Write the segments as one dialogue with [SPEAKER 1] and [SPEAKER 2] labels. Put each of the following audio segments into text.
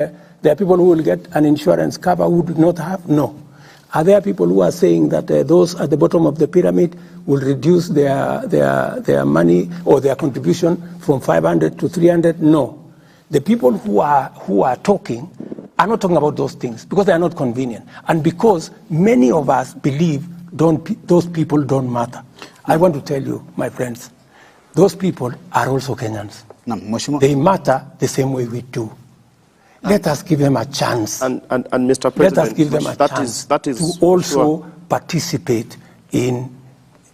[SPEAKER 1] there are people who will get an insurance cover who do not have? No. Are there people who are saying that those at the bottom of the pyramid will reduce their money or their contribution from 500 to 300? No. The people who are talking are not talking about those things because they are not convenient and because many of us believe those people don't matter. I want to tell you, my friends, those people are also Kenyans. They matter the same way we do. Let us give them a chance.
[SPEAKER 2] And Mr. President,
[SPEAKER 1] let us give them a chance to also participate in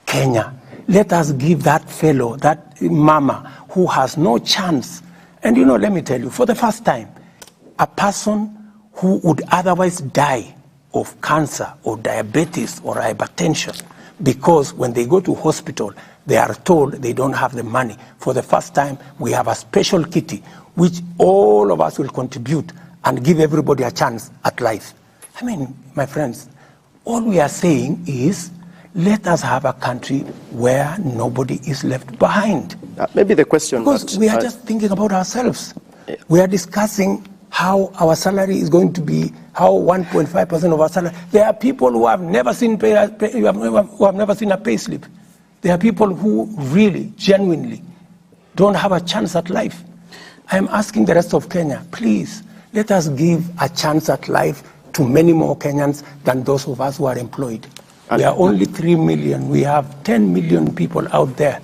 [SPEAKER 1] Kenya. Let us give that fellow, that mama who has no chance. And let me tell you, for the first time, a person who would otherwise die of cancer or diabetes or hypertension, because when they go to hospital, they are told they don't have the money. For the first time, we have a special kitty which all of us will contribute and give everybody a chance at life. I mean, my friends, all we are saying is let us have a country where nobody is left behind.
[SPEAKER 2] Maybe the question...
[SPEAKER 1] Because we are just thinking about ourselves. Yeah. We are discussing how our salary is going to be, how 1.5% of our salary... There are people who have never seen a pay slip. There are people who really, genuinely don't have a chance at life. I am asking the rest of Kenya, please, let us give a chance at life to many more Kenyans than those of us who are employed. We are only 3 million. We have 10 million people out there.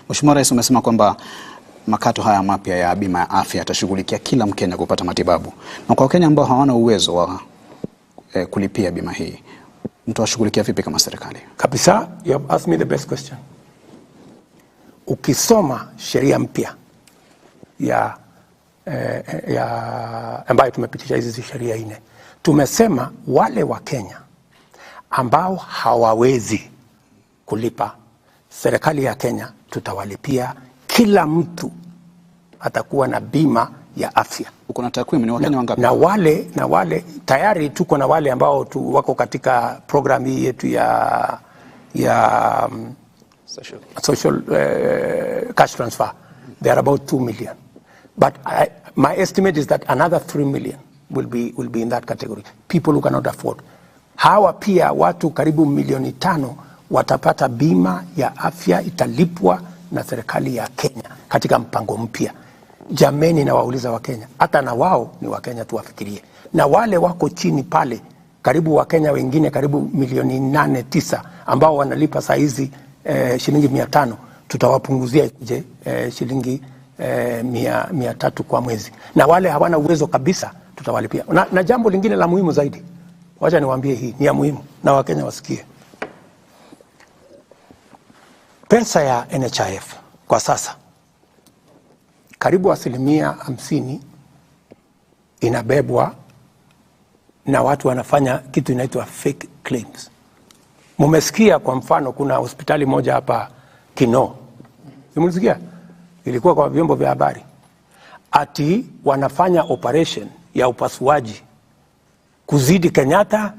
[SPEAKER 3] Mheshimiwa Rais, umesema kwamba makato haya mapya ya bima ya afya yatashughulikia kila Mkenya kupata matibabu. Na kwa Wakenya ambao hawana uwezo wa kulipia bima hii, mtawashughulikia vipi kama serikali?
[SPEAKER 1] Kabisa, you have asked me the best question. Ukisoma sheria mpya ambayo tumepitisha hizi sheria 4, tumesema wale wa Kenya ambao hawawezi kulipa, serikali ya Kenya tutawalipia. Kila mtu atakuwa na bima ya afya.
[SPEAKER 3] Uko na takwimu ni Wakenya wangapi?
[SPEAKER 1] Na wale tayari tuko na wale ambao wako katika program hii yetu ya social cash transfer. They are about 2 million. But my estimate is that another 3 million will be in that category. People who cannot afford. Hawa pia watu karibu milioni 5 watapata bima ya afya, italipwa na serikali ya Kenya katika mpango mpya. Jameni, na wauliza wa Kenya, hata na wao ni wa Kenya, tuwafikirie. Na wale wako chini pale, karibu wa Kenya wengine karibu milioni 8-9 ambao wanalipa saa hizi shilingi 500, tutawapunguzia shilingi 300 kwa mwezi. Na wale hawana uwezo kabisa tutawalipia. Na jambo lingine la muhimu zaidi, wacha niwaambie, hii ni ya muhimu na Wakenya wasikie. Pesa ya NHIF kwa sasa karibu 50% inabebwa na watu wanafanya kitu inaitwa fake claims. Mumesikia kwa mfano kuna hospitali moja hapa Kino. Simulisikia? Ilikuwa kwa vyombo vya habari. Ati wanafanya operation ya upasuaji kuzidi Kenyatta,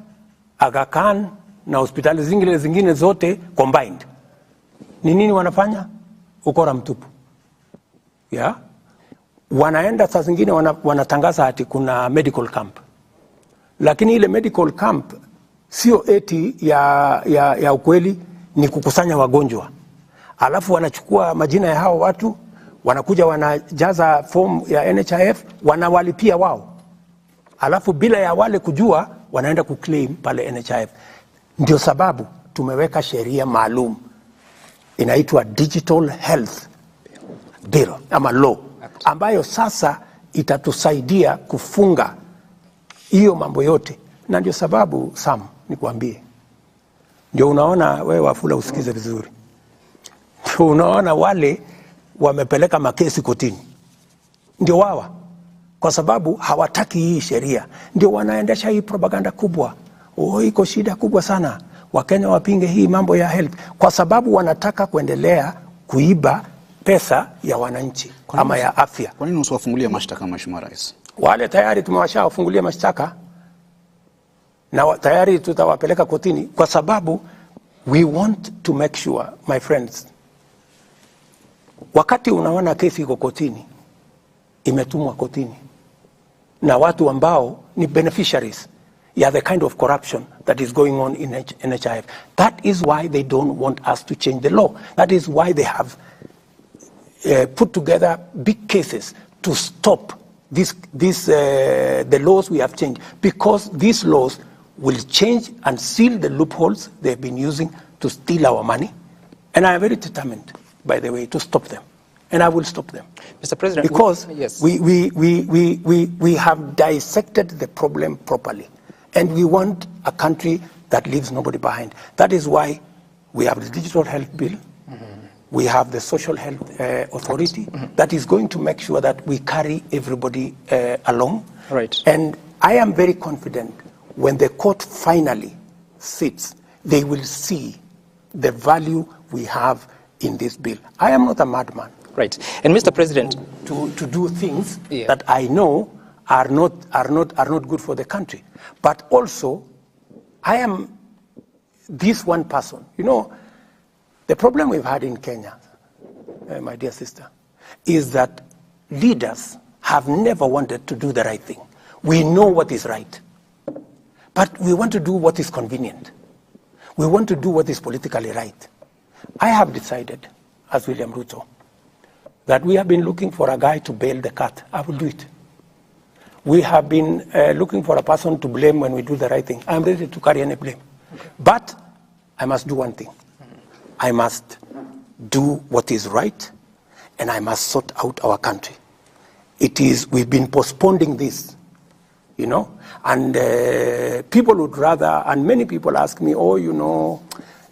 [SPEAKER 1] Aga Khan na hospitali zingine zote combined. Ni nini wanafanya? Ukora mtupu. Yeah? Wanaenda saa zingine wanatangaza ati kuna medical camp. Lakini ile medical camp sio eti ya ukweli, ni kukusanya wagonjwa. Alafu wanachukua majina ya hao watu, wanakuja wanajaza form ya NHIF, wanawalipia wao. Alafu bila ya wale kujua, wanaenda kuclaim pale NHIF. Ndio sababu tumeweka sheria maalum inaitwa Digital Health Bill ama law, ambayo sasa itatusaidia kufunga hiyo mambo yote. Na ndio sababu Sam, nikuambie, ndio unaona wewe Wafula usikize vizuri, ndio unaona wale wamepeleka makesi kotini ndio wawa, kwa sababu hawataki hii sheria. Ndio wanaendesha hii propaganda kubwa, iko shida kubwa sana, Wakenya wapinge hii mambo ya health, kwa sababu wanataka kuendelea kuiba pesa ya wananchi ama ya afya.
[SPEAKER 3] Kwa nini usiwafungulie mashtaka, Mheshimiwa Rais?
[SPEAKER 1] Wale tayari tumewashawafungulia mashtaka na tayari tutawapeleka kotini, kwa sababu we want to make sure, my friends, wakati unaona kesi iko kotini, imetumwa kotini, na watu ambao ni beneficiaries ya the kind of corruption that is going on in NHIF. That is why they don't want us to change the law. That is why they have put together big cases to stop the laws we have changed, because these laws will change and seal the loopholes they've been using to steal our money. And I am very determined, by the way, to stop them. And I will stop them.
[SPEAKER 4] Mr. President,
[SPEAKER 1] because
[SPEAKER 4] yes.
[SPEAKER 1] we have dissected the problem properly. And we want a country that leaves nobody behind. That is why we have the digital health bill. We have the social health authority that is going to make sure that we carry everybody along.
[SPEAKER 4] Right.
[SPEAKER 1] And I am very confident when the court finally sits, they will see the value we have in this bill. I am not a madman.
[SPEAKER 4] Right. And Mr. President,
[SPEAKER 1] to do things that I know are not good for the country. But also, I am this one person. You know, the problem we've had in Kenya, my dear sister, is that leaders have never wanted to do the right thing. We know what is right, but we want to do what is convenient. We want to do what is politically right. I have decided, as William Ruto, that we have been looking for a guy to bail the cat. I will do it. We have been looking for a person to blame when we do the right thing. I'm ready to carry any blame. Okay. But I must do one thing. I must do what is right, and I must sort out our country. We've been postponing this, you know, and people would rather, and many people ask me, oh, you know,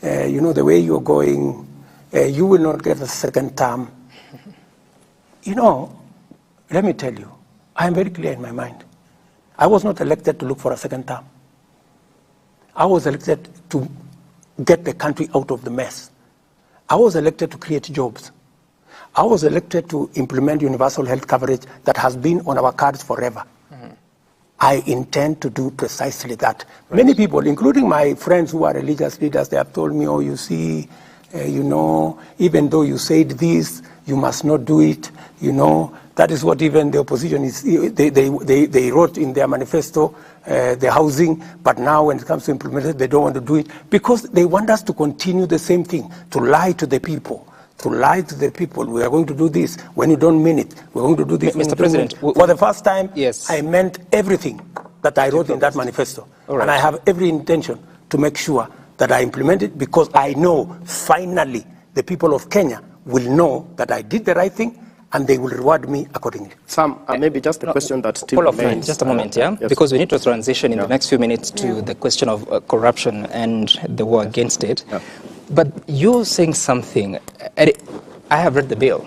[SPEAKER 1] the way you're going, you will not get a second term. You know, let me tell you, I am very clear in my mind. I was not elected to look for a second term. I was elected to get the country out of the mess. I was elected to create jobs. I was elected to implement universal health coverage that has been on our cards forever. I intend to do precisely that. Right. Many people, including my friends who are religious leaders, they have told me, oh, you see, you know, even though you said this, you must not do it, you know. That is what even the opposition is, they wrote in their manifesto, the housing, but now when it comes to implement it, they don't want to do it because they want us to continue the same thing, to lie to the people. To lie to the people, we are going to do this when you don't mean it. We're going to do this.
[SPEAKER 4] Mr. President,
[SPEAKER 1] for the first time,
[SPEAKER 4] yes.
[SPEAKER 1] I meant everything that I wrote in that manifesto. Right. And I have every intention to make sure that I implement it because I know finally the people of Kenya will know that I did the right thing and they will reward me accordingly.
[SPEAKER 2] Sam, maybe just a question that still remains.
[SPEAKER 4] Just a moment, yeah?
[SPEAKER 2] Yes.
[SPEAKER 4] Because we need to transition in the next few minutes to the question of corruption and the war against it. Yeah. But you're saying something, I have read the bill.